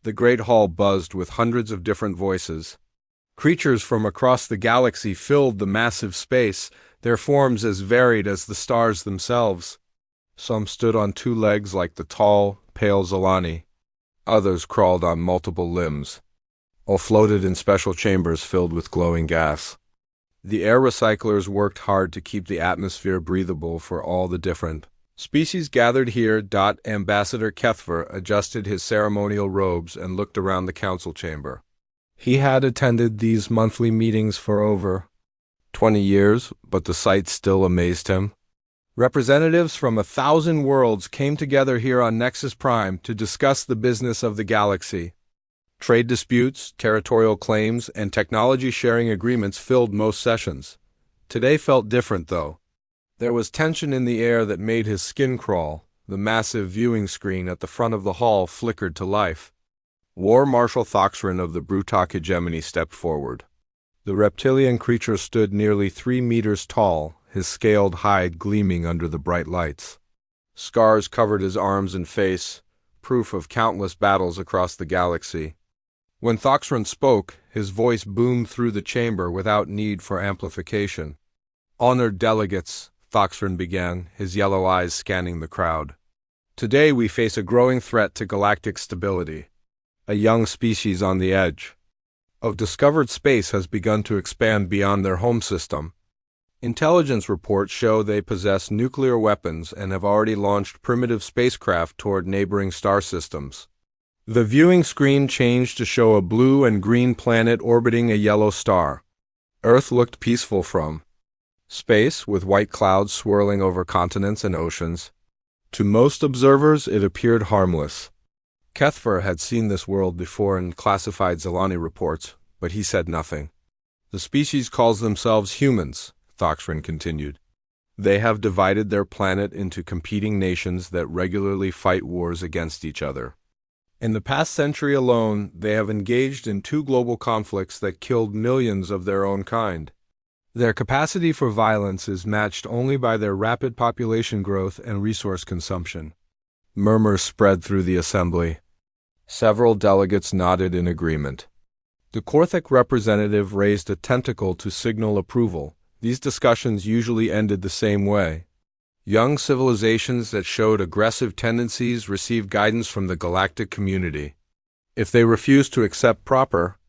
The great hall buzzed with hundreds of different voices. Creatures from across the galaxy filled the massive space, their forms as varied as the stars themselves. Some stood on two legs like the tall, pale Zilani. Others crawled on multiple limbs. All floated in special chambers filled with glowing gas. The air recyclers worked hard to keep the atmosphere breathable for all the different species gathered here. Ambassador Kethver adjusted his ceremonial robes and looked around the council chamber. He had attended these monthly meetings for over 20 years, but the sight still amazed him. Representatives from 1,000 worlds came together here on Nexus Prime to discuss the business of the galaxy. Trade disputes, territorial claims, and technology-sharing agreements filled most sessions. Today felt different, though. There was tension in the air that made his skin crawl. The massive viewing screen at the front of the hall flickered to life. War Marshal Thoxrin of the Brutok hegemony stepped forward. The reptilian creature stood nearly 3 meters tall, his scaled hide gleaming under the bright lights. Scars covered his arms and face, proof of countless battles across the galaxy. When Thoxrin spoke, his voice boomed through the chamber without need for amplification. "Honored delegates," Thoxrin began, his yellow eyes scanning the crowd. "Today we face a growing threat to galactic stability. A young species on the edge of discovered space has begun to expand beyond their home system. Intelligence reports show they possess nuclear weapons and have already launched primitive spacecraft toward neighboring star systems." The viewing screen changed to show a blue and green planet orbiting a yellow star. Earth looked peaceful from space, with white clouds swirling over continents and oceans. To most observers, it appeared harmless. Kethver had seen this world before in classified Zilani reports, but he said nothing. "The species calls themselves humans," Thoxrin continued. "They have divided their planet into competing nations that regularly fight wars against each other. In the past century alone, they have engaged in 2 global conflicts that killed millions of their own kind. Their capacity for violence is matched only by their rapid population growth and resource consumption." Murmurs spread through the assembly. Several delegates nodded in agreement. The Korthik representative raised a tentacle to signal approval. These discussions usually ended the same way. Young civilizations that showed aggressive tendencies received guidance from the galactic community. If they refused to accept proper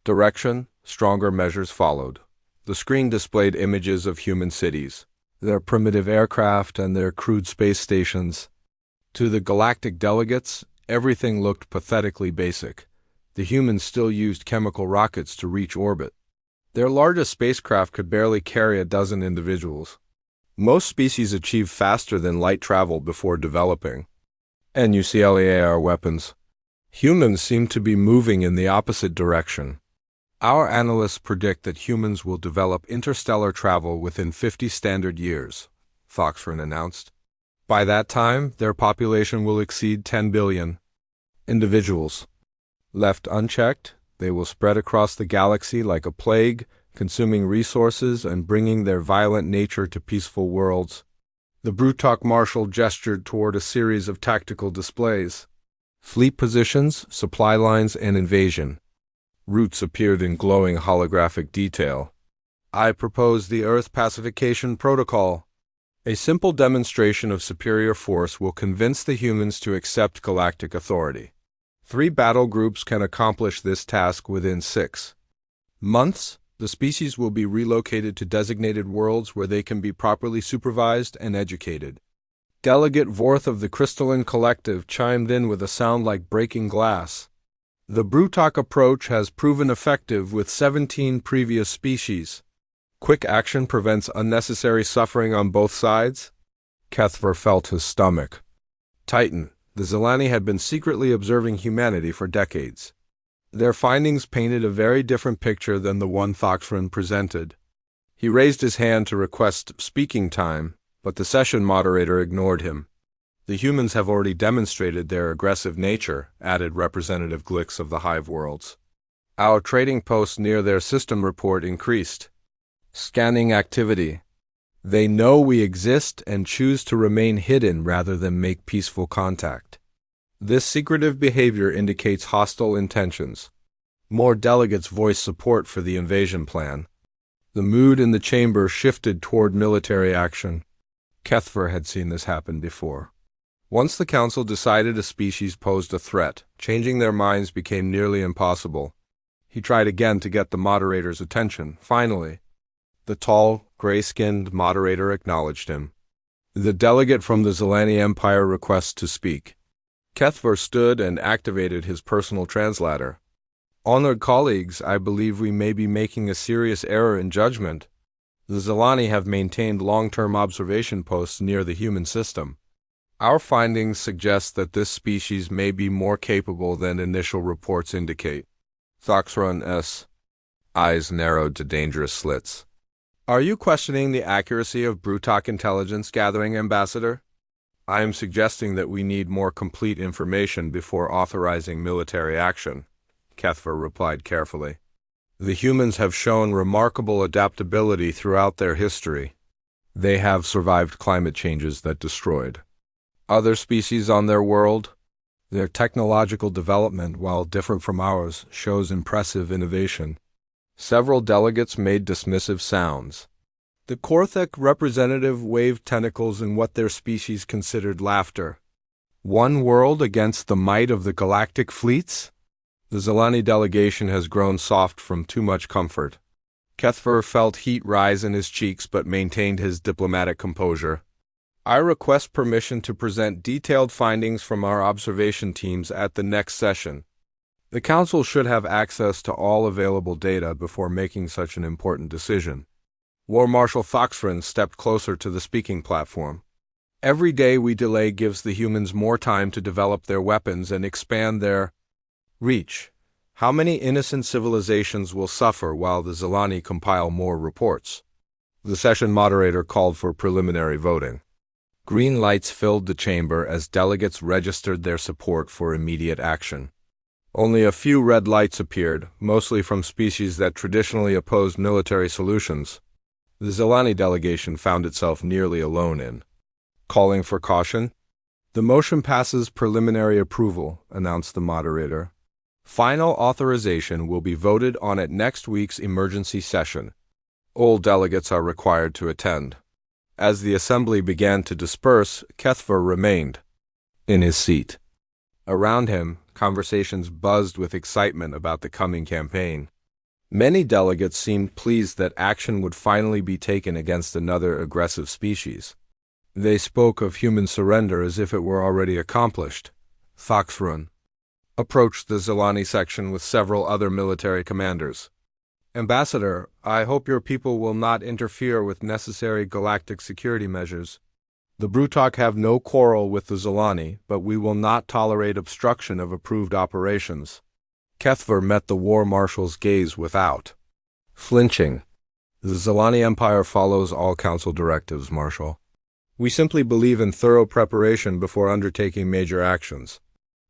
direction, stronger measures followed. The screen displayed images of human cities, their primitive aircraft, and their crude space stations. To the galactic delegates, everything looked pathetically basic. The humans still used chemical rockets to reach orbit. Their largest spacecraft could barely carry a dozen individuals. Most species achieve faster than light travel before developing nuclear weapons. Humans seem to be moving in the opposite direction. Our analysts predict that humans will develop interstellar travel within 50 standard years, Thoxrin announced. By that time, their population will exceed 10 billion individuals. Left unchecked, they will spread across the galaxy like a plague, consuming resources and bringing their violent nature to peaceful worlds. The Brutok Marshal gestured toward a series of tactical displays. Fleet positions, supply lines, and invasion routes appeared in glowing holographic detail. "I propose the Earth Pacification Protocol. A simple demonstration of superior force will convince the humans to accept galactic authority. 3 battle groups can accomplish this task within 6 months. The species will be relocated to designated worlds where they can be properly supervised and educated." Delegate Vorth of the Crystalline Collective chimed in with a sound like breaking glass. "The Brutok approach has proven effective with 17 previous species. Quick action prevents unnecessary suffering on both sides." Kethver felt his stomach tighten. The Zilani had been secretly observing humanity for decades. Their findings painted a very different picture than the one Thoxrin presented. He raised his hand to request speaking time, but the session moderator ignored him. "The humans have already demonstrated their aggressive nature," added Representative Glix of the Hive Worlds. "Our trading posts near their system report increased. Scanning activity. They know we exist and choose to remain hidden rather than make peaceful contact." This secretive behavior indicates hostile intentions. More delegates voiced support for the invasion plan. The mood in the chamber shifted toward military action. Kethver had seen this happen before. Once the council decided a species posed a threat, changing their minds became nearly impossible. He tried again to get the moderator's attention. Finally, the tall, gray-skinned moderator acknowledged him. The delegate from the Zelani Empire requests to speak. Kethver stood and activated his personal translator. Honored colleagues, I believe we may be making a serious error in judgment. The Zelani have maintained long-term observation posts near the human system. Our findings suggest that this species may be more capable than initial reports indicate. Thoxron's eyes narrowed to dangerous slits. Are you questioning the accuracy of Brutok intelligence gathering, Ambassador? I am suggesting that we need more complete information before authorizing military action, Kethver replied carefully. The humans have shown remarkable adaptability throughout their history. They have survived climate changes that destroyed other species on their world. Their technological development, while different from ours, shows impressive innovation. Several delegates made dismissive sounds. The Korthek representative waved tentacles in what their species considered laughter. One world against the might of the galactic fleets? The Zelani delegation has grown soft from too much comfort. Kethver felt heat rise in his cheeks but maintained his diplomatic composure. I request permission to present detailed findings from our observation teams at the next session. The Council should have access to all available data before making such an important decision. War Marshal Thoxfrin stepped closer to the speaking platform. Every day we delay gives the humans more time to develop their weapons and expand their reach. How many innocent civilizations will suffer while the Zelani compile more reports? The session moderator called for preliminary voting. Green lights filled the chamber as delegates registered their support for immediate action. Only a few red lights appeared, mostly from species that traditionally opposed military solutions. The Zelani delegation found itself nearly alone in calling for caution. The motion passes preliminary approval, announced the moderator. Final authorization will be voted on at next week's emergency session. All delegates are required to attend. As the assembly began to disperse, Kethver remained in his seat. Around him, conversations buzzed with excitement about the coming campaign. Many delegates seemed pleased that action would finally be taken against another aggressive species. They spoke of human surrender as if it were already accomplished. Thoxrun approached the Zelani section with several other military commanders. Ambassador, I hope your people will not interfere with necessary galactic security measures. The Brutok have no quarrel with the Zelani, but we will not tolerate obstruction of approved operations. Kethver met the War Marshal's gaze without flinching. The Zelani Empire follows all Council directives, Marshal. We simply believe in thorough preparation before undertaking major actions.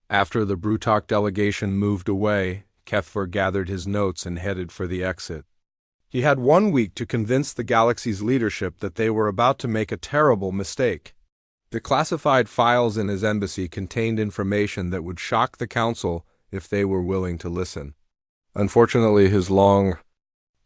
After the Brutok delegation moved away, Kethver gathered his notes and headed for the exit. He had 1 week to convince the GalaXY's leadership that they were about to make a terrible mistake. The classified files in his embassy contained information that would shock the Council if they were willing to listen. Unfortunately, his long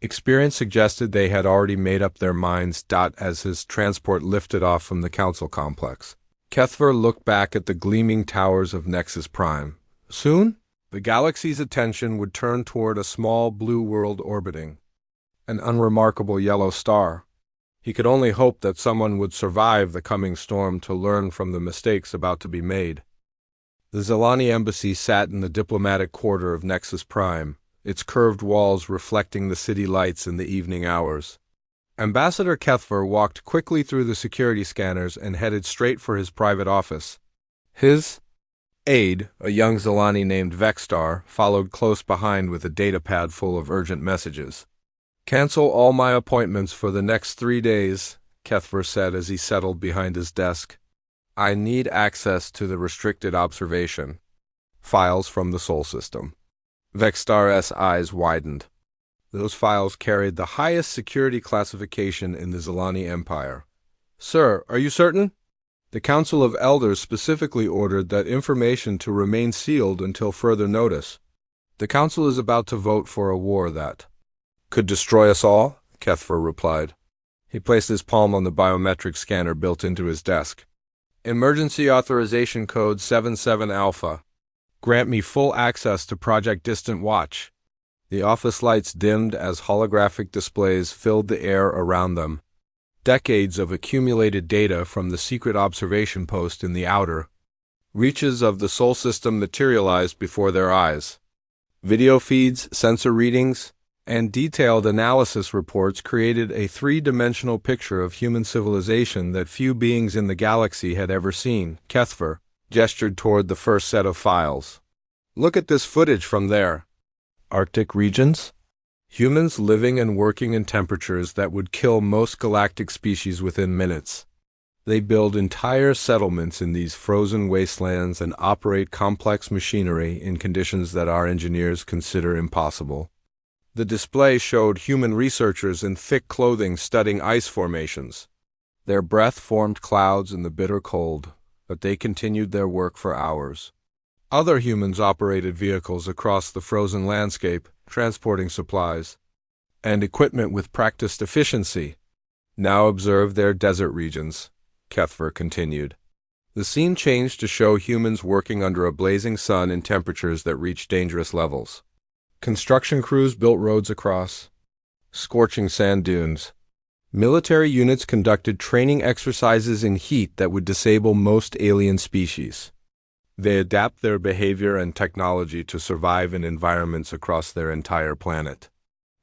experience suggested they had already made up their minds. As his transport lifted off from the Council complex, Kethver looked back at the gleaming towers of Nexus Prime. Soon, the GalaXY's attention would turn toward a small blue world orbiting an unremarkable yellow star. He could only hope that someone would survive the coming storm to learn from the mistakes about to be made. The Zelani embassy sat in the diplomatic quarter of Nexus Prime, its curved walls reflecting the city lights in the evening hours. Ambassador Kethver walked quickly through the security scanners and headed straight for his private office. His aide, a young Zelani named Vexstar, followed close behind with a datapad full of urgent messages. Cancel all my appointments for the next 3 days, Kethver said as he settled behind his desk. I need access to the restricted observation files from the Sol system. Vexstar's eyes widened. Those files carried the highest security classification in the Zelani Empire. Sir, are you certain? The Council of Elders specifically ordered that information to remain sealed until further notice. The Council is about to vote for a war that could destroy us all, Kethfer replied. He placed his palm on the biometric scanner built into his desk. Emergency Authorization Code 77 Alpha. Grant me full access to Project Distant Watch. The office lights dimmed as holographic displays filled the air around them. Decades of accumulated data from the secret observation post in the outer reaches of the Sol system materialized before their eyes. Video feeds, sensor readings, and detailed analysis reports created a three-dimensional picture of human civilization that few beings in the galaxy had ever seen. Kethfer gestured toward the first set of files. Look at this footage from there. Arctic regions? Humans living and working in temperatures that would kill most galactic species within minutes. They build entire settlements in these frozen wastelands and operate complex machinery in conditions that our engineers consider impossible. The display showed human researchers in thick clothing studying ice formations. Their breath formed clouds in the bitter cold, but they continued their work for hours. Other humans operated vehicles across the frozen landscape, transporting supplies and equipment with practiced efficiency. Now observe their desert regions, Kethfer continued. The scene changed to show humans working under a blazing sun in temperatures that reached dangerous levels. Construction crews built roads across scorching sand dunes. Military units conducted training exercises in heat that would disable most alien species. They adapt their behavior and technology to survive in environments across their entire planet.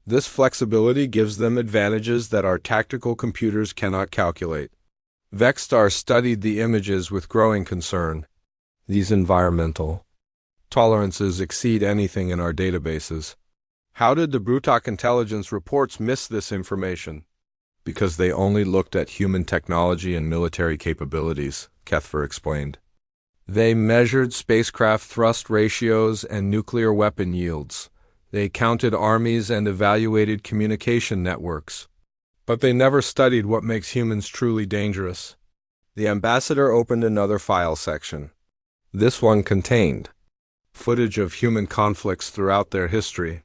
This flexibility gives them advantages that our tactical computers cannot calculate. Vexstar studied the images with growing concern. These environmental tolerances exceed anything in our databases. How did the Brutok intelligence reports miss this information? Because they only looked at human technology and military capabilities, Kethfer explained. They measured spacecraft thrust ratios and nuclear weapon yields. They counted armies and evaluated communication networks. But they never studied what makes humans truly dangerous. The ambassador opened another file section. This one contained footage of human conflicts throughout their history.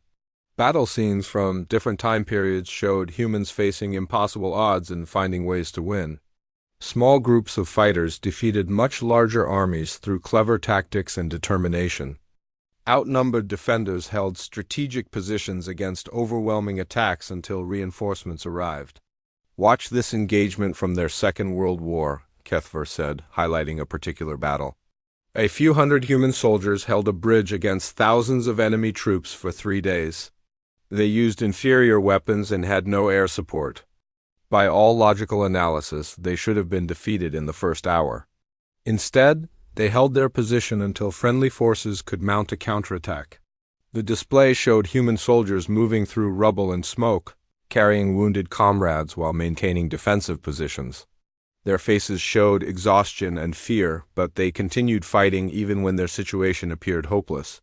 Battle scenes from different time periods showed humans facing impossible odds and finding ways to win. Small groups of fighters defeated much larger armies through clever tactics and determination. Outnumbered defenders held strategic positions against overwhelming attacks until reinforcements arrived. Watch this engagement from their Second World War, Kethfer said, highlighting a particular battle. A few hundred human soldiers held a bridge against thousands of enemy troops for 3 days. They used inferior weapons and had no air support. By all logical analysis, they should have been defeated in the first hour. Instead, they held their position until friendly forces could mount a counterattack. The display showed human soldiers moving through rubble and smoke, carrying wounded comrades while maintaining defensive positions. Their faces showed exhaustion and fear, but they continued fighting even when their situation appeared hopeless.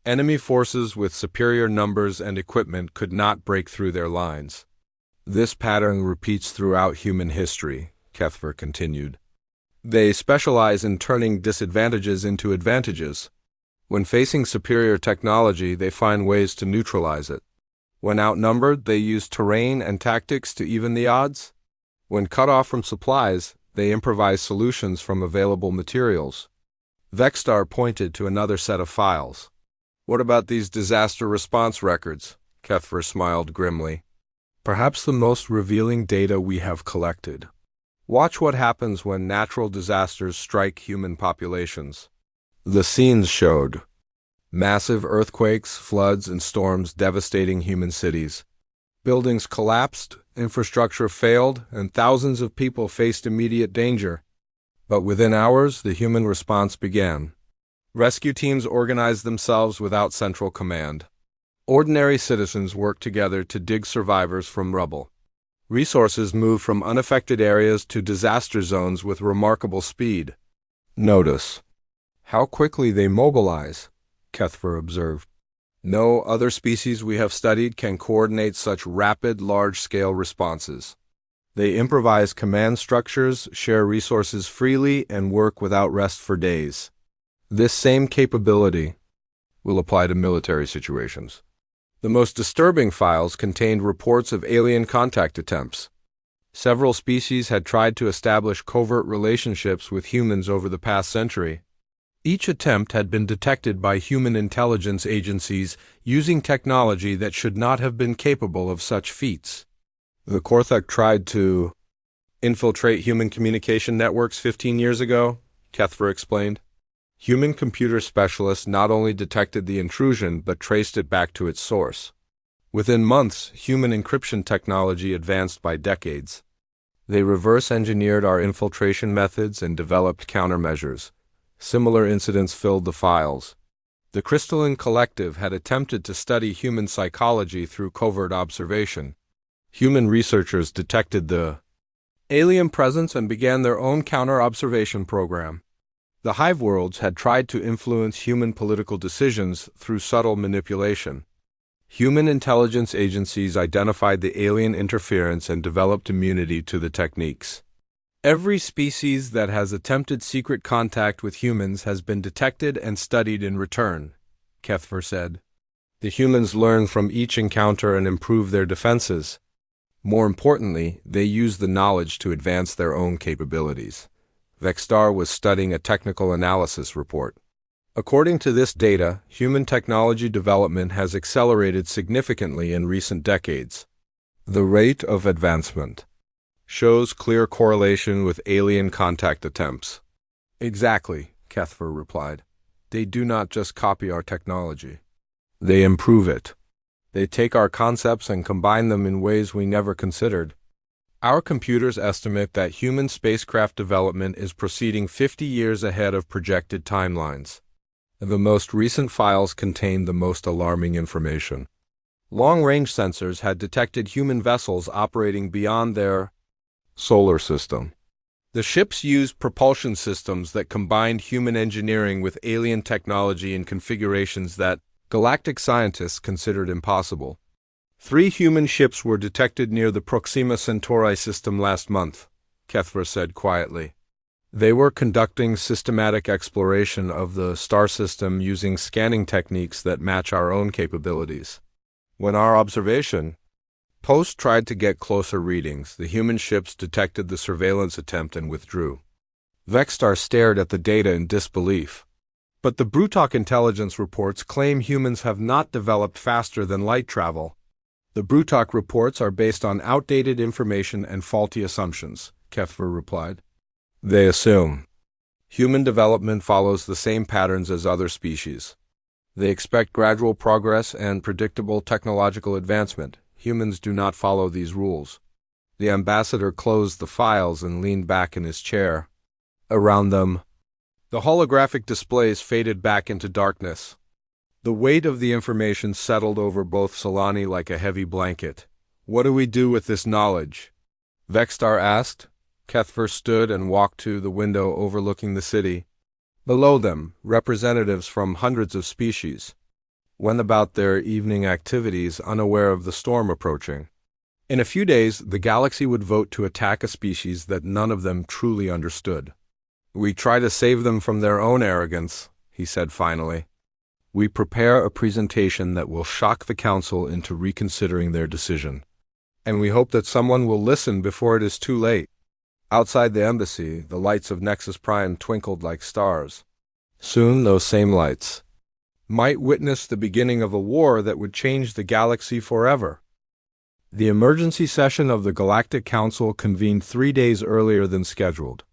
Enemy forces with superior numbers and equipment could not break through their lines. This pattern repeats throughout human history, Kethfer continued. They specialize in turning disadvantages into advantages. When facing superior technology, they find ways to neutralize it. When outnumbered, they use terrain and tactics to even the odds. When cut off from supplies, they improvise solutions from available materials. Vexstar pointed to another set of files. What about these disaster response records? Kethfer smiled grimly. Perhaps the most revealing data we have collected. Watch what happens when natural disasters strike human populations. The scenes showed massive earthquakes, floods, and storms devastating human cities. Buildings collapsed, infrastructure failed, and thousands of people faced immediate danger. But within hours, the human response began. Rescue teams organized themselves without central command. Ordinary citizens worked together to dig survivors from rubble. Resources moved from unaffected areas to disaster zones with remarkable speed. Notice how quickly they mobilize, Kethfer observed. No other species we have studied can coordinate such rapid, large-scale responses. They improvise command structures, share resources freely, and work without rest for days. This same capability will apply to military situations. The most disturbing files contained reports of alien contact attempts. Several species had tried to establish covert relationships with humans over the past century. Each attempt had been detected by human intelligence agencies using technology that should not have been capable of such feats. The Korthuk tried to infiltrate human communication networks 15 years ago, Kethver explained. Human computer specialists not only detected the intrusion but traced it back to its source. Within months, human encryption technology advanced by decades. They reverse-engineered our infiltration methods and developed countermeasures. Similar incidents filled the files. The Crystalline Collective had attempted to study human psychology through covert observation. Human researchers detected the alien presence and began their own counter-observation program. The hive worlds had tried to influence human political decisions through subtle manipulation. Human intelligence agencies identified the alien interference and developed immunity to the techniques. Every species that has attempted secret contact with humans has been detected and studied in return, Kethver said. The humans learn from each encounter and improve their defenses. More importantly, they use the knowledge to advance their own capabilities. Vextar was studying a technical analysis report. According to this data, human technology development has accelerated significantly in recent decades. The rate of advancement shows clear correlation with alien contact attempts. Exactly, Kethver replied. They do not just copy our technology. They improve it. They take our concepts and combine them in ways we never considered. Our computers estimate that human spacecraft development is proceeding 50 years ahead of projected timelines. The most recent files contain the most alarming information. Long-range sensors had detected human vessels operating beyond their solar system. The ships used propulsion systems that combined human engineering with alien technology in configurations that galactic scientists considered impossible. 3 human ships were detected near the Proxima Centauri system last month, Kethver said quietly. They were conducting systematic exploration of the star system using scanning techniques that match our own capabilities. When our observation post tried to get closer readings, the human ships detected the surveillance attempt and withdrew. Vextar stared at the data in disbelief. But the Brutok intelligence reports claim humans have not developed faster than light travel. The Brutok reports are based on outdated information and faulty assumptions, Kethver replied. They assume human development follows the same patterns as other species. They expect gradual progress and predictable technological advancement. Humans do not follow these rules. The ambassador closed the files and leaned back in his chair. Around them, the holographic displays faded back into darkness. The weight of the information settled over both Solani like a heavy blanket. What do we do with this knowledge? Vextar asked. Kethver stood and walked to the window overlooking the city. Below them, representatives from hundreds of species went about their evening activities unaware of the storm approaching. In a few days, the galaxy would vote to attack a species that none of them truly understood. We try to save them from their own arrogance, he said finally. We prepare a presentation that will shock the Council into reconsidering their decision. And we hope that someone will listen before it is too late. Outside the embassy, the lights of Nexus Prime twinkled like stars. Soon those same lights might witness the beginning of a war that would change the galaxy forever. The emergency session of the Galactic Council convened 3 days earlier than scheduled.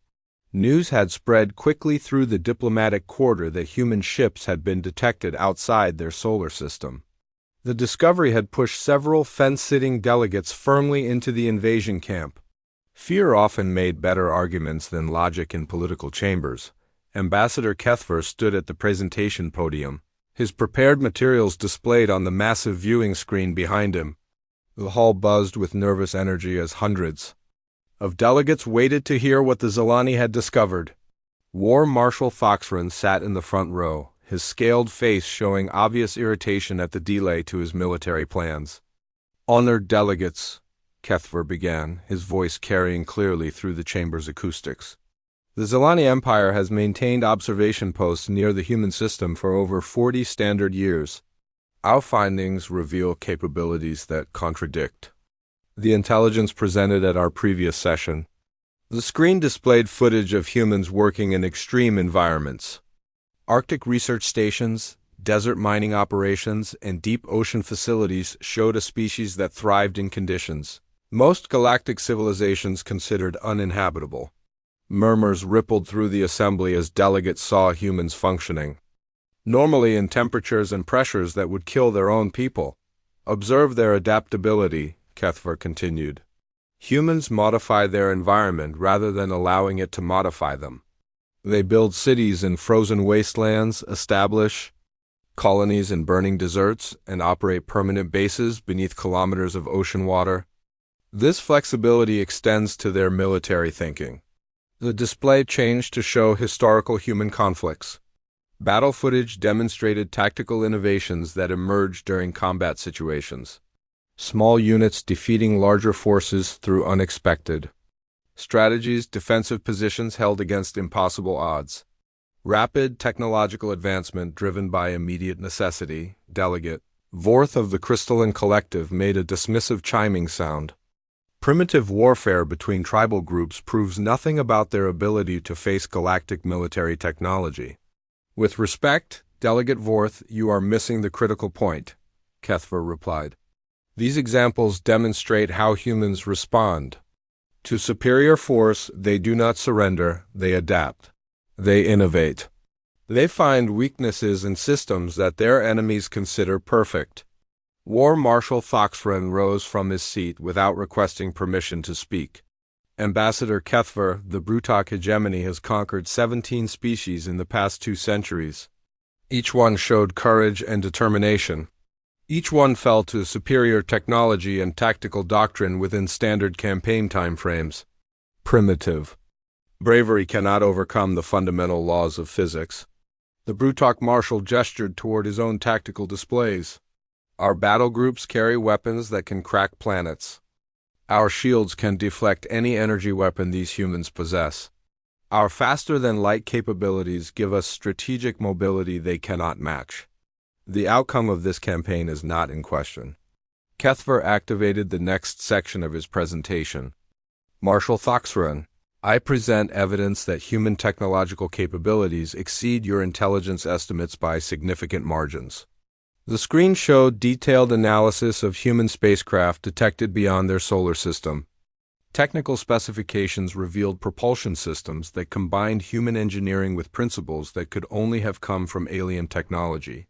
News had spread quickly through the diplomatic quarter that human ships had been detected outside their solar system. The discovery had pushed several fence-sitting delegates firmly into the invasion camp. Fear often made better arguments than logic in political chambers. Ambassador Kethver stood at the presentation podium, his prepared materials displayed on the massive viewing screen behind him. The hall buzzed with nervous energy as hundreds of delegates waited to hear what the Zilani had discovered. War Marshal Foxran sat in the front row, his scaled face showing obvious irritation at the delay to his military plans. Honored delegates, Kethver began, his voice carrying clearly through the chamber's acoustics. The Zelani Empire has maintained observation posts near the human system for over 40 standard years. Our findings reveal capabilities that contradict the intelligence presented at our previous session. The screen displayed footage of humans working in extreme environments. Arctic research stations, desert mining operations, and deep ocean facilities showed a species that thrived in conditions most galactic civilizations considered uninhabitable. Murmurs rippled through the assembly as Delegate saw humans functioning, normally in temperatures and pressures that would kill their own people. Observe their adaptability, Kethver continued. Humans modify their environment rather than allowing it to modify them. They build cities in frozen wastelands, establish colonies in burning deserts, and operate permanent bases beneath kilometers of ocean water. This flexibility extends to their military thinking. The display changed to show historical human conflicts. Battle footage demonstrated tactical innovations that emerged during combat situations. Small units defeating larger forces through unexpected strategies, defensive positions held against impossible odds. Rapid technological advancement driven by immediate necessity. Delegate Vorth of the Crystalline Collective made a dismissive chiming sound. Primitive warfare between tribal groups proves nothing about their ability to face galactic military technology. With respect, Delegate Vorth, you are missing the critical point, Kethver replied. These examples demonstrate how humans respond. To superior force, they do not surrender, they adapt. They innovate. They find weaknesses in systems that their enemies consider perfect. War Marshal Thoxfren rose from his seat without requesting permission to speak. Ambassador Kethver, the Brutok hegemony has conquered 17 species in the past 2 centuries. Each one showed courage and determination. Each one fell to superior technology and tactical doctrine within standard campaign timeframes. Primitive bravery cannot overcome the fundamental laws of physics. The Brutok Marshal gestured toward his own tactical displays. Our battle groups carry weapons that can crack planets. Our shields can deflect any energy weapon these humans possess. Our faster-than-light capabilities give us strategic mobility they cannot match. The outcome of this campaign is not in question. Kethver activated the next section of his presentation. Marshal Thoxfren, I present evidence that human technological capabilities exceed your intelligence estimates by significant margins. The screen showed detailed analysis of human spacecraft detected beyond their solar system. Technical specifications revealed propulsion systems that combined human engineering with principles that could only have come from alien technology.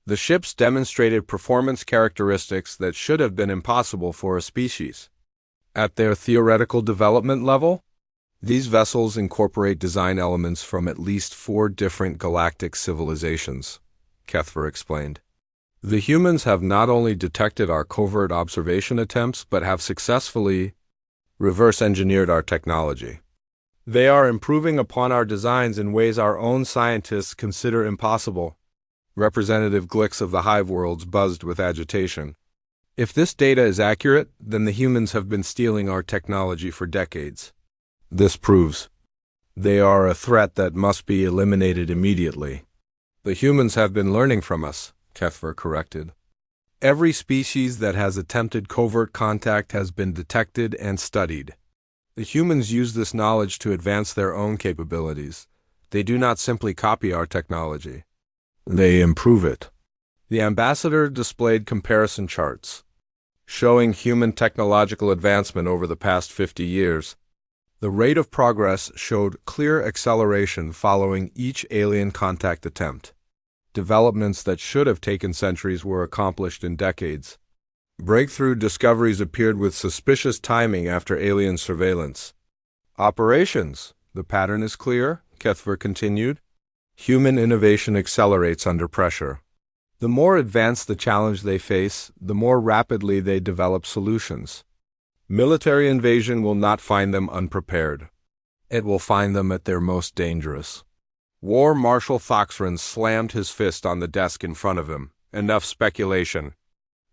The ships demonstrated performance characteristics that should have been impossible for a species. At their theoretical development level, these vessels incorporate design elements from at least 4 different galactic civilizations, Kethver explained. The humans have not only detected our covert observation attempts, but have successfully reverse-engineered our technology. They are improving upon our designs in ways our own scientists consider impossible. Representative Glix of the Hive Worlds buzzed with agitation. If this data is accurate, then the humans have been stealing our technology for decades. This proves they are a threat that must be eliminated immediately. The humans have been learning from us, Kethver corrected. Every species that has attempted covert contact has been detected and studied. The humans use this knowledge to advance their own capabilities. They do not simply copy our technology. They improve it. The ambassador displayed comparison charts, showing human technological advancement over the past 50 years. The rate of progress showed clear acceleration following each alien contact attempt. Developments that should have taken centuries were accomplished in decades. Breakthrough discoveries appeared with suspicious timing after alien surveillance. Operations. The pattern is clear, Kethver continued. Human innovation accelerates under pressure. The more advanced the challenge they face, the more rapidly they develop solutions. Military invasion will not find them unprepared. It will find them at their most dangerous. War Marshal Thoxfren slammed his fist on the desk in front of him. Enough speculation.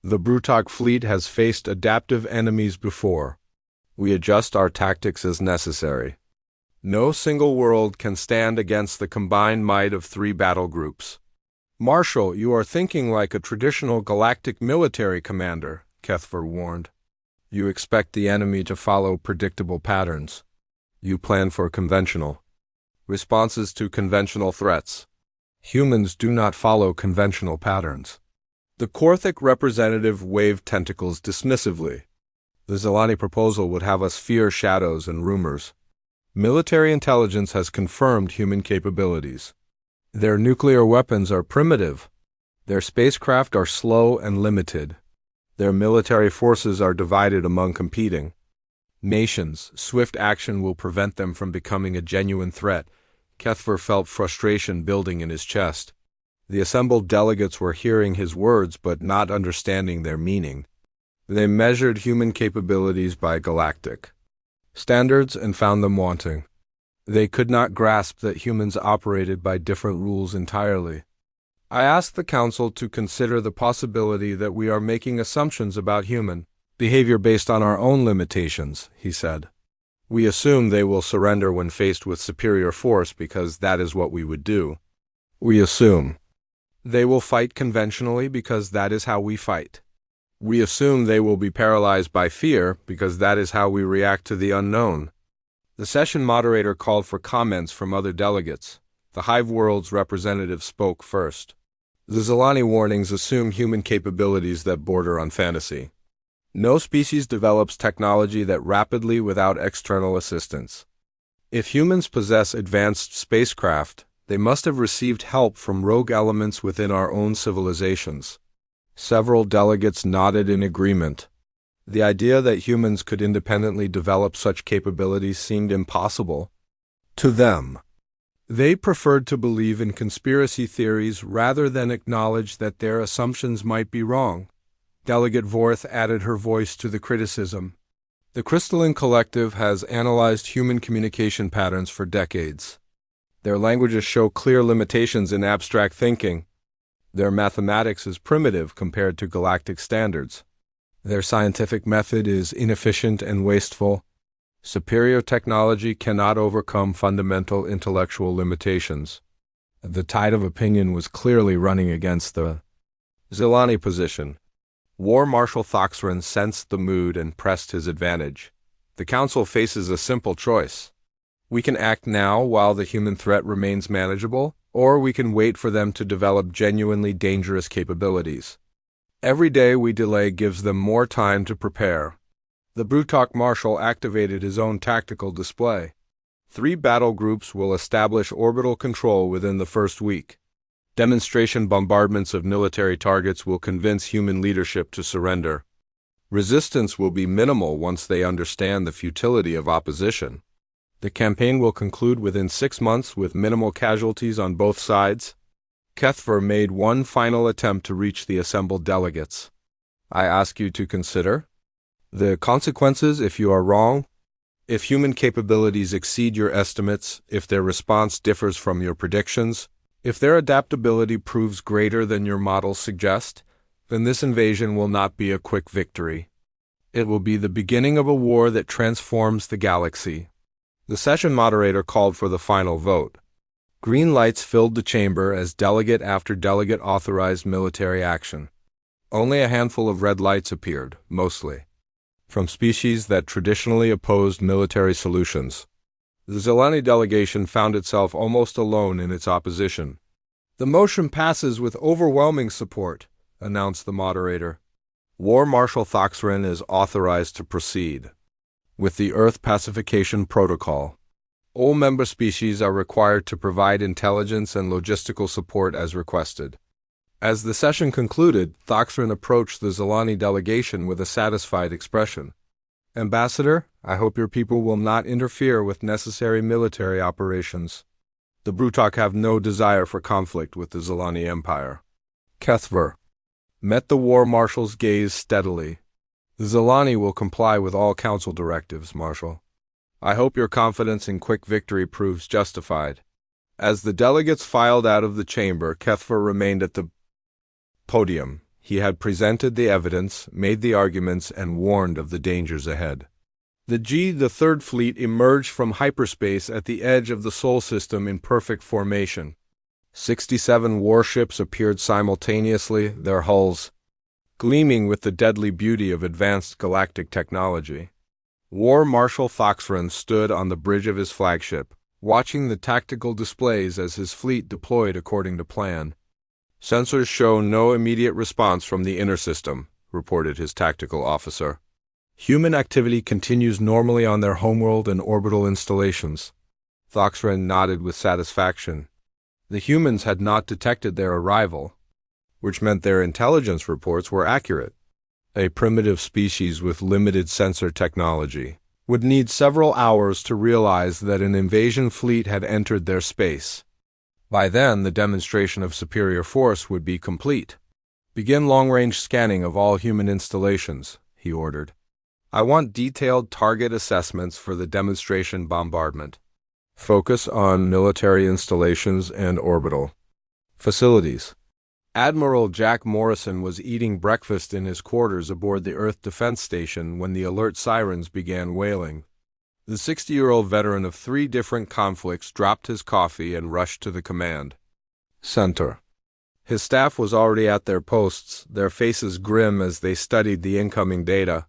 The Brutok fleet has faced adaptive enemies before. We adjust our tactics as necessary. No single world can stand against the combined might of 3 battle groups. Marshal, you are thinking like a traditional galactic military commander, Kethver warned. You expect the enemy to follow predictable patterns. You plan for conventional responses to conventional threats. Humans do not follow conventional patterns. The Korthic representative waved tentacles dismissively. The Zelani proposal would have us fear shadows and rumors. Military intelligence has confirmed human capabilities. Their nuclear weapons are primitive. Their spacecraft are slow and limited. Their military forces are divided among competing nations. Swift action will prevent them from becoming a genuine threat. Kethver felt frustration building in his chest. The assembled delegates were hearing his words but not understanding their meaning. They measured human capabilities by galactic standards and found them wanting. They could not grasp that humans operated by different rules entirely. I asked the Council to consider the possibility that we are making assumptions about human behavior based on our own limitations, he said. We assume they will surrender when faced with superior force because that is what we would do. We assume they will fight conventionally because that is how we fight. We assume they will be paralyzed by fear because that is how we react to the unknown. The session moderator called for comments from other delegates. The Hive World's representative spoke first. The Zelani warnings assume human capabilities that border on fantasy. No species develops technology that rapidly without external assistance. If humans possess advanced spacecraft, they must have received help from rogue elements within our own civilizations. Several delegates nodded in agreement. The idea that humans could independently develop such capabilities seemed impossible to them. They preferred to believe in conspiracy theories rather than acknowledge that their assumptions might be wrong. Delegate Vorth added her voice to the criticism. The Crystalline Collective has analyzed human communication patterns for decades. Their languages show clear limitations in abstract thinking. Their mathematics is primitive compared to galactic standards. Their scientific method is inefficient and wasteful. Superior technology cannot overcome fundamental intellectual limitations. The tide of opinion was clearly running against the Zelani position. War Marshal Thoxran sensed the mood and pressed his advantage. The Council faces a simple choice. We can act now while the human threat remains manageable, or we can wait for them to develop genuinely dangerous capabilities. Every day we delay gives them more time to prepare. The Brutok Marshal activated his own tactical display. 3 battle groups will establish orbital control within the first week. Demonstration bombardments of military targets will convince human leadership to surrender. Resistance will be minimal once they understand the futility of opposition. The campaign will conclude within 6 months with minimal casualties on both sides. Kethver made one final attempt to reach the assembled delegates. I ask you to consider the consequences if you are wrong. If human capabilities exceed your estimates, if their response differs from your predictions, if their adaptability proves greater than your models suggest, then this invasion will not be a quick victory. It will be the beginning of a war that transforms the galaxy. The session moderator called for the final vote. Green lights filled the chamber as delegate after delegate authorized military action. Only a handful of red lights appeared, mostly from species that traditionally opposed military solutions. The Zelani delegation found itself almost alone in its opposition. The motion passes with overwhelming support, announced the moderator. War Marshal Thoxran is authorized to proceed with the Earth Pacification Protocol. All member species are required to provide intelligence and logistical support as requested. As the session concluded, Thoxran approached the Zelani delegation with a satisfied expression. Ambassador, I hope your people will not interfere with necessary military operations. The Brutok have no desire for conflict with the Zelani Empire. Kethver met the War Marshal's gaze steadily. The Zelani will comply with all Council directives, Marshal. I hope your confidence in quick victory proves justified. As the delegates filed out of the chamber, Kethver remained at the podium. He had presented the evidence, made the arguments, and warned of the dangers ahead. The Third Fleet emerged from hyperspace at the edge of the Sol system in perfect formation. 67 warships appeared simultaneously, their hulls gleaming with the deadly beauty of advanced galactic technology. War Marshal Thoxren stood on the bridge of his flagship, watching the tactical displays as his fleet deployed according to plan. "Sensors show no immediate response from the inner system," reported his tactical officer. "Human activity continues normally on their homeworld and orbital installations." Thoxren nodded with satisfaction. The humans had not detected their arrival, which meant their intelligence reports were accurate. A primitive species with limited sensor technology would need several hours to realize that an invasion fleet had entered their space. By then, the demonstration of superior force would be complete. "Begin long-range scanning of all human installations," he ordered. "I want detailed target assessments for the demonstration bombardment. Focus on military installations and orbital facilities." Admiral Jack Morrison was eating breakfast in his quarters aboard the Earth Defense Station when the alert sirens began wailing. The 60-year-old veteran of 3 different conflicts dropped his coffee and rushed to the command center. His staff was already at their posts, their faces grim as they studied the incoming data.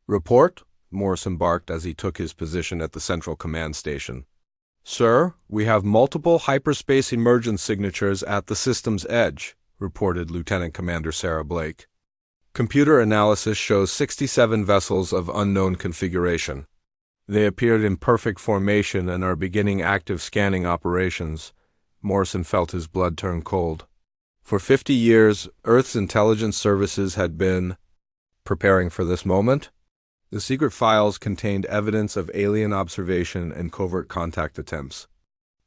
"Report," Morrison barked as he took his position at the central command station. "Sir, we have multiple hyperspace emergence signatures at the system's edge," reported Lieutenant Commander Sarah Blake. "Computer analysis shows 67 vessels of unknown configuration. They appeared in perfect formation and are beginning active scanning operations." Morrison felt his blood turn cold. For 50 years, Earth's intelligence services had been preparing for this moment. The secret files contained evidence of alien observation and covert contact attempts.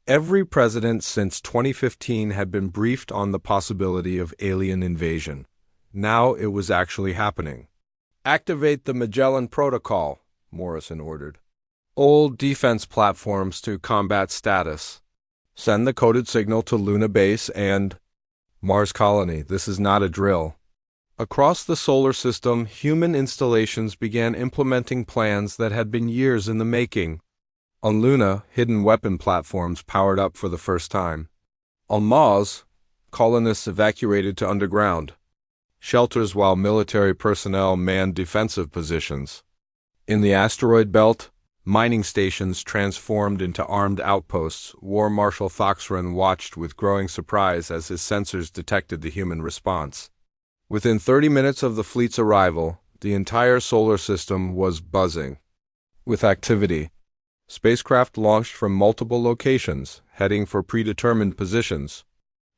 Every president since 2015 had been briefed on the possibility of alien invasion. Now it was actually happening. "Activate the Magellan Protocol," Morrison ordered. "All defense platforms to combat status. Send the coded signal to Luna Base and Mars Colony. This is not a drill." Across the solar system, human installations began implementing plans that had been years in the making. On Luna, hidden weapon platforms powered up for the first time. On Mars, colonists evacuated to underground shelters while military personnel manned defensive positions. In the asteroid belt, mining stations transformed into armed outposts. War Marshal Thoxren watched with growing surprise as his sensors detected the human response. Within 30 minutes of the fleet's arrival, the entire solar system was buzzing with activity. Spacecraft launched from multiple locations, heading for predetermined positions.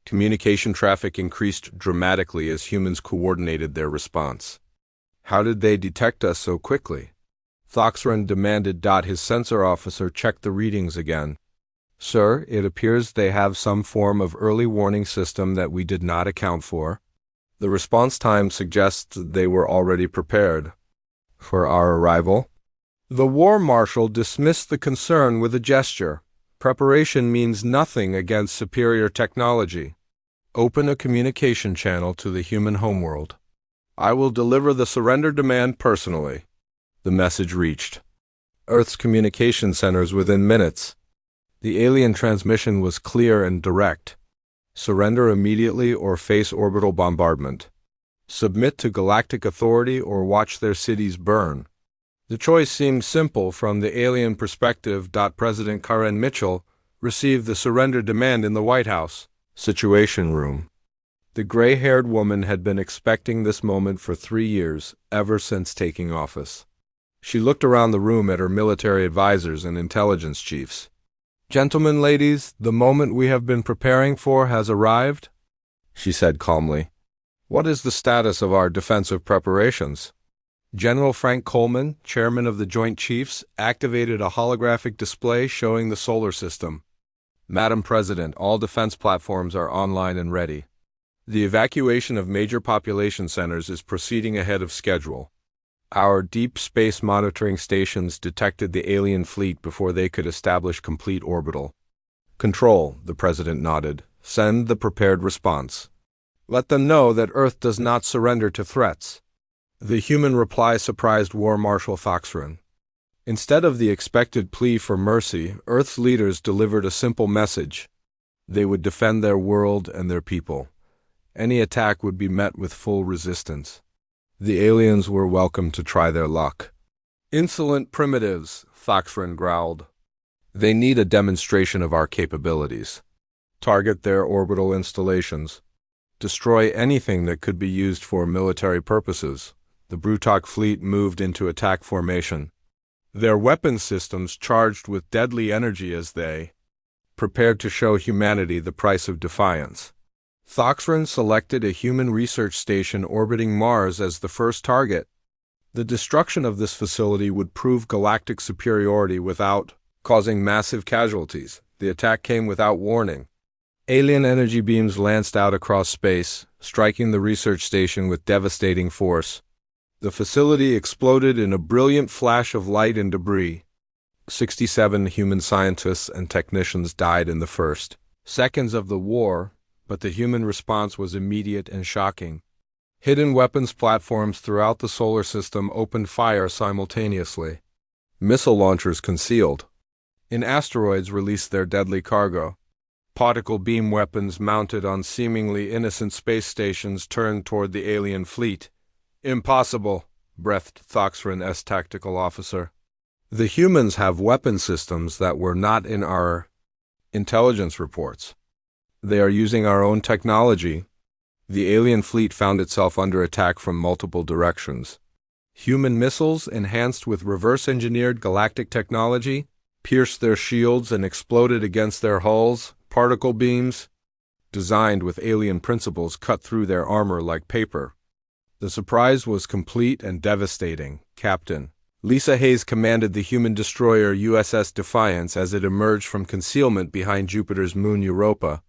Communication traffic increased dramatically as humans coordinated their response. "How did they detect us so quickly?" Thoxren demanded. His sensor officer checked the readings again. "Sir, it appears they have some form of early warning system that we did not account for. The response time suggests they were already prepared for our arrival." The War Marshal dismissed the concern with a gesture. "Preparation means nothing against superior technology. Open a communication channel to the human homeworld. I will deliver the surrender demand personally." The message reached Earth's communication centers within minutes. The alien transmission was clear and direct. "Surrender immediately or face orbital bombardment. Submit to Galactic Authority or watch their cities burn." The choice seemed simple from the alien perspective. President Karen Mitchell received the surrender demand in the White House Situation Room. The gray-haired woman had been expecting this moment for 3 years, ever since taking office. She looked around the room at her military advisors and intelligence chiefs. "Gentlemen, ladies, the moment we have been preparing for has arrived," she said calmly. "What is the status of our defensive preparations?" General Frank Coleman, chairman of the Joint Chiefs, activated a holographic display showing the solar system. "Madam President, all defense platforms are online and ready. The evacuation of major population centers is proceeding ahead of schedule. Our deep space monitoring stations detected the alien fleet before they could establish complete orbital control." The President nodded. "Send the prepared response." Let them know that Earth does not surrender to threats. The human reply surprised War Marshal Thoxren. Instead of the expected plea for mercy, Earth's leaders delivered a simple message. They would defend their world and their people. Any attack would be met with full resistance. The aliens were welcome to try their luck. Insolent primitives, Thoxren growled. They need a demonstration of our capabilities. Target their orbital installations. Destroy anything that could be used for military purposes. The Brutok fleet moved into attack formation. Their weapon systems charged with deadly energy as they prepared to show humanity the price of defiance. Thoxren selected a human research station orbiting Mars as the first target. The destruction of this facility would prove galactic superiority without causing massive casualties. The attack came without warning. Alien energy beams lanced out across space, striking the research station with devastating force. The facility exploded in a brilliant flash of light and debris. 67 human scientists and technicians died in the first seconds of the war, but the human response was immediate and shocking. Hidden weapons platforms throughout the solar system opened fire simultaneously. Missile launchers concealed in asteroids released their deadly cargo. Particle beam weapons mounted on seemingly innocent space stations turned toward the alien fleet. Impossible, breathed Thoxren's tactical officer. The humans have weapon systems that were not in our intelligence reports. They are using our own technology. The alien fleet found itself under attack from multiple directions. Human missiles, enhanced with reverse-engineered galactic technology, pierced their shields and exploded against their hulls. Particle beams, designed with alien principles, cut through their armor like paper. The surprise was complete and devastating. Captain Lisa Hayes commanded the human destroyer USS Defiance as it emerged from concealment behind Jupiter's moon Europa.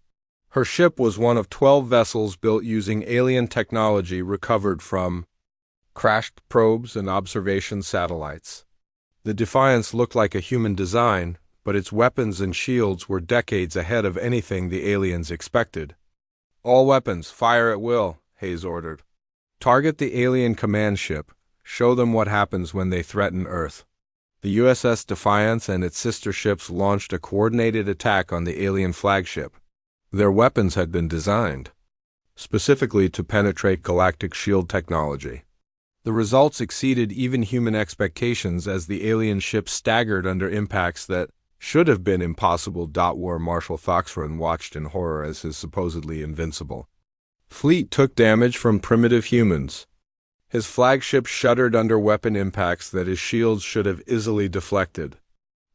Her ship was one of 12 vessels built using alien technology recovered from crashed probes and observation satellites. The Defiance looked like a human design, but its weapons and shields were decades ahead of anything the aliens expected. All weapons, fire at will, Hayes ordered. Target the alien command ship. Show them what happens when they threaten Earth. The USS Defiance and its sister ships launched a coordinated attack on the alien flagship. Their weapons had been designed specifically to penetrate galactic shield technology. The results exceeded even human expectations as the alien ship staggered under impacts that should have been impossible. War Marshal Thoxren watched in horror as his supposedly invincible fleet took damage from primitive humans. His flagship shuddered under weapon impacts that his shields should have easily deflected.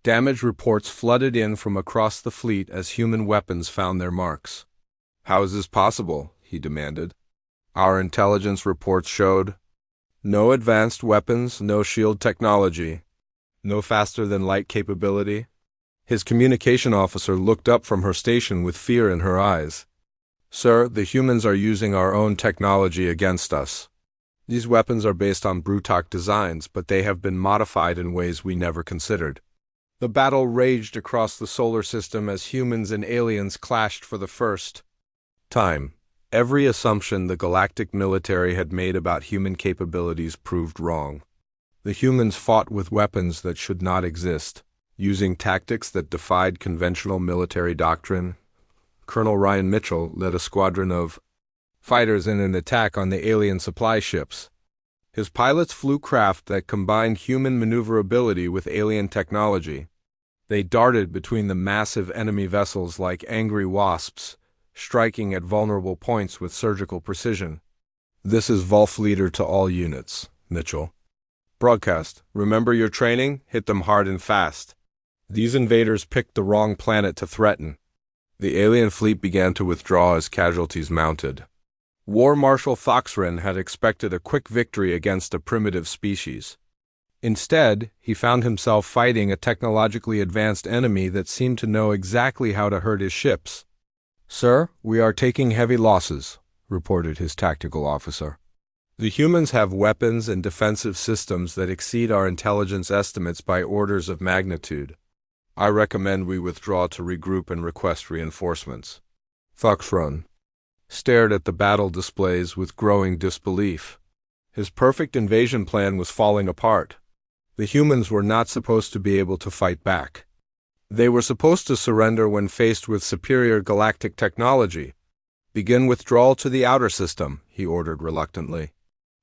Damage reports flooded in from across the fleet as human weapons found their marks. How is this possible? He demanded. Our intelligence reports showed no advanced weapons, no shield technology, no faster-than-light capability. His communication officer looked up from her station with fear in her eyes. Sir, the humans are using our own technology against us. These weapons are based on Brutok designs, but they have been modified in ways we never considered. The battle raged across the solar system as humans and aliens clashed for the first time. Every assumption the galactic military had made about human capabilities proved wrong. The humans fought with weapons that should not exist, using tactics that defied conventional military doctrine. Colonel Ryan Mitchell led a squadron of fighters in an attack on the alien supply ships. His pilots flew craft that combined human maneuverability with alien technology. They darted between the massive enemy vessels like angry wasps, striking at vulnerable points with surgical precision. This is Volf leader to all units, Mitchell. Broadcast, remember your training? Hit them hard and fast. These invaders picked the wrong planet to threaten. The alien fleet began to withdraw as casualties mounted. War Marshal Thoxren had expected a quick victory against a primitive species. Instead, he found himself fighting a technologically advanced enemy that seemed to know exactly how to hurt his ships. Sir, we are taking heavy losses, reported his tactical officer. The humans have weapons and defensive systems that exceed our intelligence estimates by orders of magnitude. I recommend we withdraw to regroup and request reinforcements. Thoxren. stared at the battle displays with growing disbelief. His perfect invasion plan was falling apart. The humans were not supposed to be able to fight back. They were supposed to surrender when faced with superior galactic technology. "Begin withdrawal to the outer system," he ordered reluctantly.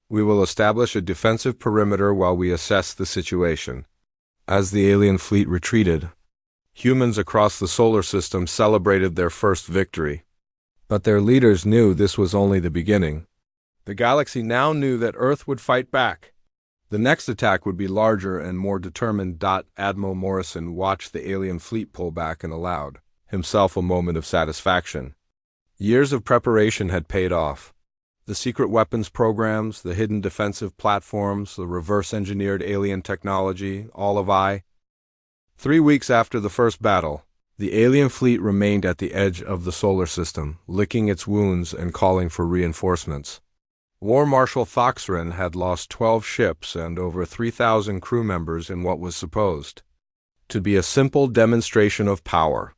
"We will establish a defensive perimeter while we assess the situation." As the alien fleet retreated, humans across the solar system celebrated their first victory. But their leaders knew this was only the beginning. The galaxy now knew that Earth would fight back. The next attack would be larger and more determined. Admiral Morrison watched the alien fleet pull back and allowed himself a moment of satisfaction. Years of preparation had paid off. The secret weapons programs, the hidden defensive platforms, the reverse-engineered alien technology, all of I. 3 weeks after the first battle, the alien fleet remained at the edge of the solar system, licking its wounds and calling for reinforcements. War Marshal Thoxren had lost 12 ships and over 3,000 crew members in what was supposed to be a simple demonstration of power.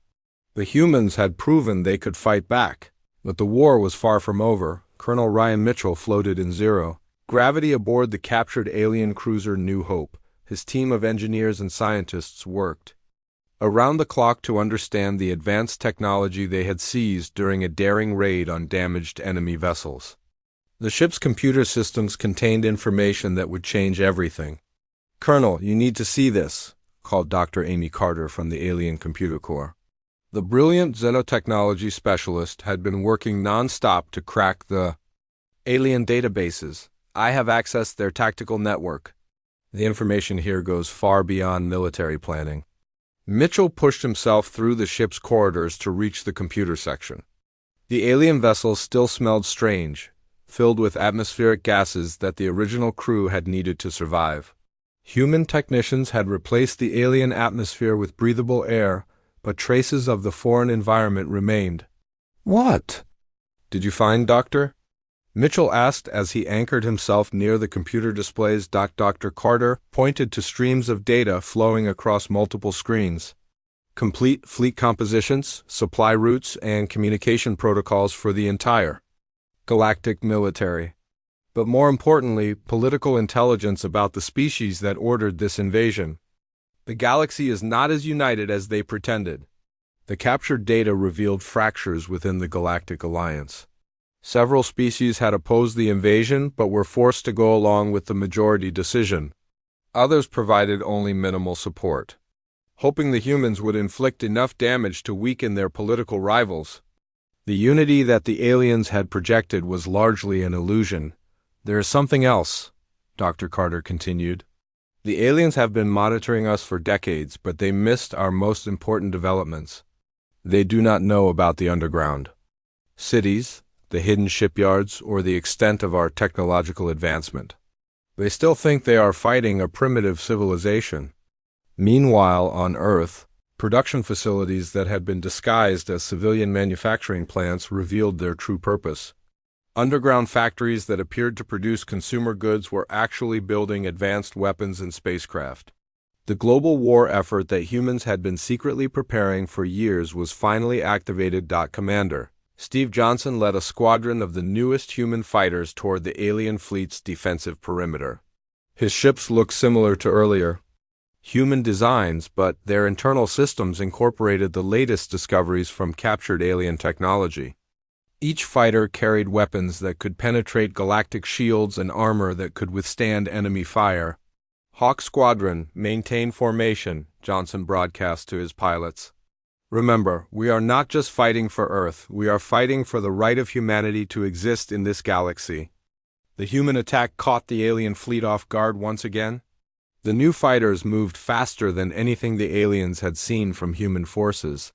The humans had proven they could fight back, but the war was far from over. Colonel Ryan Mitchell floated in zero gravity aboard the captured alien cruiser New Hope. His team of engineers and scientists worked around the clock to understand the advanced technology they had seized during a daring raid on damaged enemy vessels. The ship's computer systems contained information that would change everything. "Colonel, you need to see this," called Dr. Amy Carter from the Alien Computer Corps. The brilliant xenotechnology specialist had been working non-stop to crack the alien databases. "I have accessed their tactical network. The information here goes far beyond military planning." Mitchell pushed himself through the ship's corridors to reach the computer section. The alien vessels still smelled strange, filled with atmospheric gases that the original crew had needed to survive. Human technicians had replaced the alien atmosphere with breathable air, but traces of the foreign environment remained. "What did you find, Doctor?" Mitchell asked as he anchored himself near the computer displays. Dr. Carter pointed to streams of data flowing across multiple screens. Complete fleet compositions, supply routes, and communication protocols for the entire galactic military. But more importantly, political intelligence about the species that ordered this invasion. The galaxy is not as united as they pretended. The captured data revealed fractures within the Galactic Alliance. Several species had opposed the invasion but were forced to go along with the majority decision. Others provided only minimal support, hoping the humans would inflict enough damage to weaken their political rivals. The unity that the aliens had projected was largely an illusion. "There is something else," Dr. Carter continued. "The aliens have been monitoring us for decades, but they missed our most important developments. They do not know about the underground cities, the hidden shipyards, or the extent of our technological advancement. They still think they are fighting a primitive civilization." Meanwhile, on Earth, production facilities that had been disguised as civilian manufacturing plants revealed their true purpose. Underground factories that appeared to produce consumer goods were actually building advanced weapons and spacecraft. The global war effort that humans had been secretly preparing for years was finally activated. Commander Steve Johnson led a squadron of the newest human fighters toward the alien fleet's defensive perimeter. His ships looked similar to earlier human designs, but their internal systems incorporated the latest discoveries from captured alien technology. Each fighter carried weapons that could penetrate galactic shields and armor that could withstand enemy fire. "Hawk Squadron, maintain formation," Johnson broadcast to his pilots. "Remember, we are not just fighting for Earth, we are fighting for the right of humanity to exist in this galaxy." The human attack caught the alien fleet off guard once again. The new fighters moved faster than anything the aliens had seen from human forces.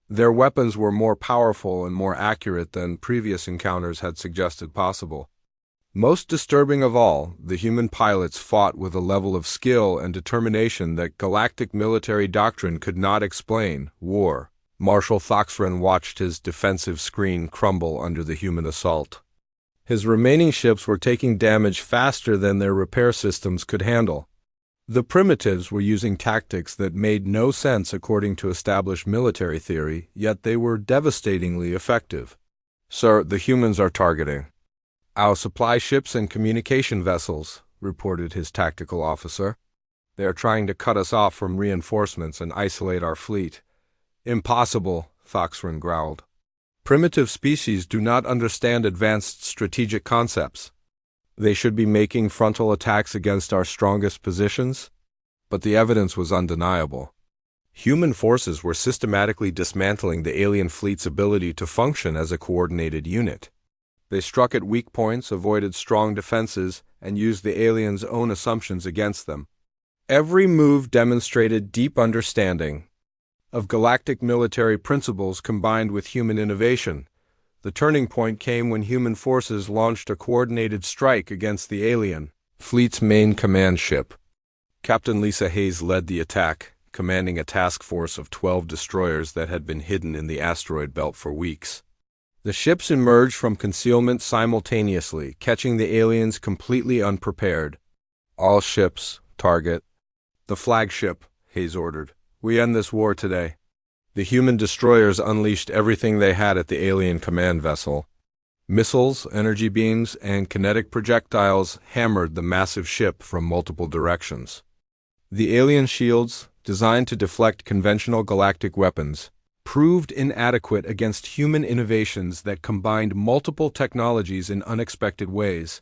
Their weapons were more powerful and more accurate than previous encounters had suggested possible. Most disturbing of all, the human pilots fought with a level of skill and determination that galactic military doctrine could not explain. War. Marshal Thoxren watched his defensive screen crumble under the human assault. His remaining ships were taking damage faster than their repair systems could handle. The primitives were using tactics that made no sense according to established military theory, yet they were devastatingly effective. Sir, the humans are targeting our supply ships and communication vessels, reported his tactical officer. They are trying to cut us off from reinforcements and isolate our fleet. Impossible, Thoxrin growled. Primitive species do not understand advanced strategic concepts. They should be making frontal attacks against our strongest positions. But the evidence was undeniable. Human forces were systematically dismantling the alien fleet's ability to function as a coordinated unit. They struck at weak points, avoided strong defenses, and used the aliens' own assumptions against them. Every move demonstrated deep understanding of galactic military principles combined with human innovation. The turning point came when human forces launched a coordinated strike against the alien fleet's main command ship. Captain Lisa Hayes led the attack, commanding a task force of 12 destroyers that had been hidden in the asteroid belt for weeks. The ships emerged from concealment simultaneously, catching the aliens completely unprepared. All ships, target the flagship, Hayes ordered. We end this war today. The human destroyers unleashed everything they had at the alien command vessel. Missiles, energy beams, and kinetic projectiles hammered the massive ship from multiple directions. The alien shields, designed to deflect conventional galactic weapons, proved inadequate against human innovations that combined multiple technologies in unexpected ways.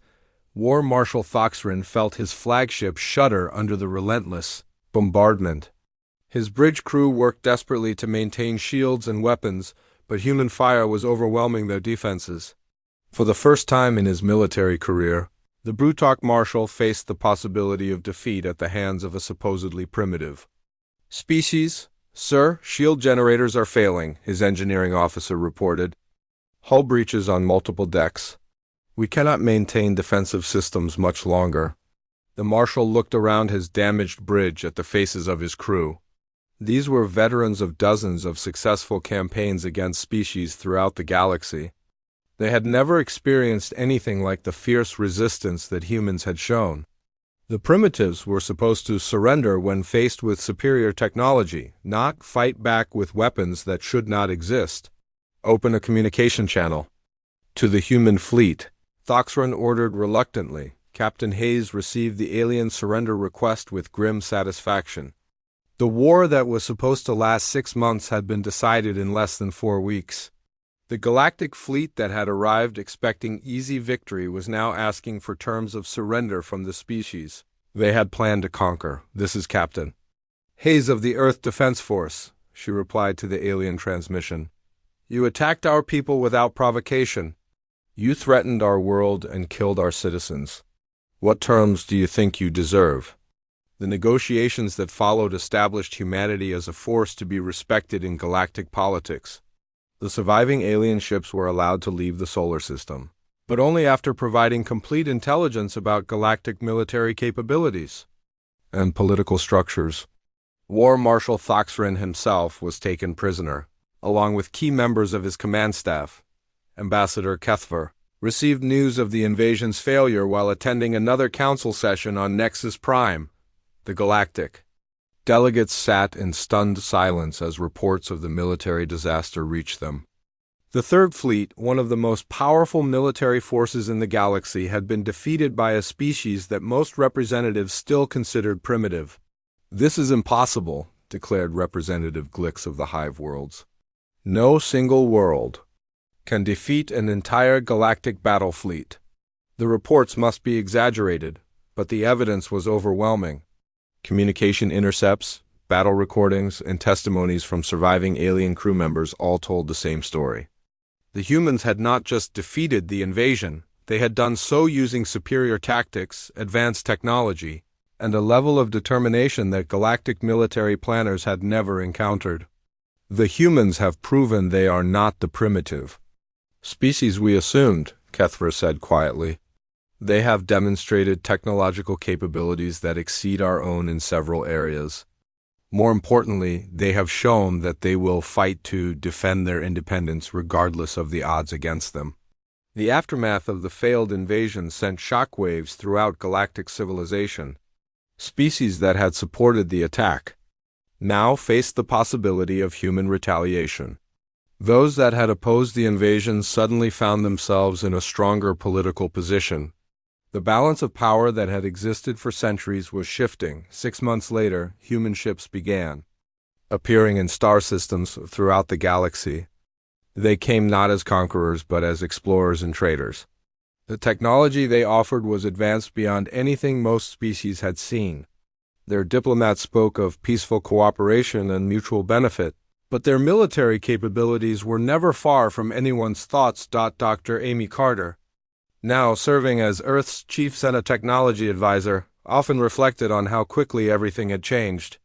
War Marshal Thoxrin felt his flagship shudder under the relentless bombardment. His bridge crew worked desperately to maintain shields and weapons, but human fire was overwhelming their defenses. For the first time in his military career, the Brutok Marshal faced the possibility of defeat at the hands of a supposedly primitive species. Sir, shield generators are failing, his engineering officer reported. Hull breaches on multiple decks. We cannot maintain defensive systems much longer. The Marshal looked around his damaged bridge at the faces of his crew. These were veterans of dozens of successful campaigns against species throughout the galaxy. They had never experienced anything like the fierce resistance that humans had shown. The primitives were supposed to surrender when faced with superior technology, not fight back with weapons that should not exist. Open a communication channel. To the human fleet, Thoxrin ordered reluctantly. Captain Hayes received the alien surrender request with grim satisfaction. The war that was supposed to last 6 months had been decided in less than 4 weeks. The galactic fleet that had arrived expecting easy victory was now asking for terms of surrender from the species they had planned to conquer. This is Captain Hayes of the Earth Defense Force, she replied to the alien transmission. You attacked our people without provocation. You threatened our world and killed our citizens. What terms do you think you deserve? The negotiations that followed established humanity as a force to be respected in galactic politics. The surviving alien ships were allowed to leave the solar system, but only after providing complete intelligence about galactic military capabilities and political structures. War Marshal Thoxrin himself was taken prisoner, along with key members of his command staff. Ambassador Kethver received news of the invasion's failure while attending another council session on Nexus Prime, the Galactic. Delegates sat in stunned silence as reports of the military disaster reached them. The Third Fleet, one of the most powerful military forces in the galaxy, had been defeated by a species that most representatives still considered primitive. This is impossible, declared Representative Glix of the Hive Worlds. No single world can defeat an entire galactic battle fleet. The reports must be exaggerated, but the evidence was overwhelming. Communication intercepts, battle recordings, and testimonies from surviving alien crew members all told the same story. The humans had not just defeated the invasion, they had done so using superior tactics, advanced technology, and a level of determination that galactic military planners had never encountered. The humans have proven they are not the primitive species we assumed, Kethver said quietly. They have demonstrated technological capabilities that exceed our own in several areas. More importantly, they have shown that they will fight to defend their independence regardless of the odds against them. The aftermath of the failed invasion sent shockwaves throughout galactic civilization. Species that had supported the attack now faced the possibility of human retaliation. Those that had opposed the invasion suddenly found themselves in a stronger political position. The balance of power that had existed for centuries was shifting. 6 months later, human ships began appearing in star systems throughout the galaxy. They came not as conquerors but as explorers and traders. The technology they offered was advanced beyond anything most species had seen. Their diplomats spoke of peaceful cooperation and mutual benefit, but their military capabilities were never far from anyone's thoughts. Dr. Amy Carter, now serving as Earth's chief technology advisor, often reflected on how quickly everything had changed.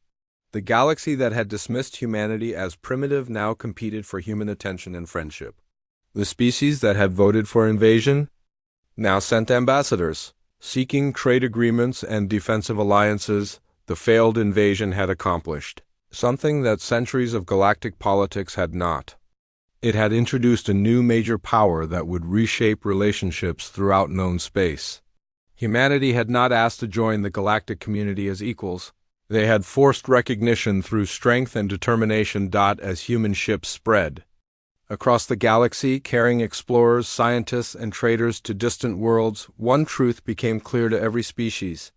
The galaxy that had dismissed humanity as primitive now competed for human attention and friendship. The species that had voted for invasion now sent ambassadors, seeking trade agreements and defensive alliances. The failed invasion had accomplished something that centuries of galactic politics had not. It had introduced a new major power that would reshape relationships throughout known space. Humanity had not asked to join the galactic community as equals. They had forced recognition through strength and determination. As human ships spread across the galaxy, carrying explorers, scientists, and traders to distant worlds, one truth became clear to every species.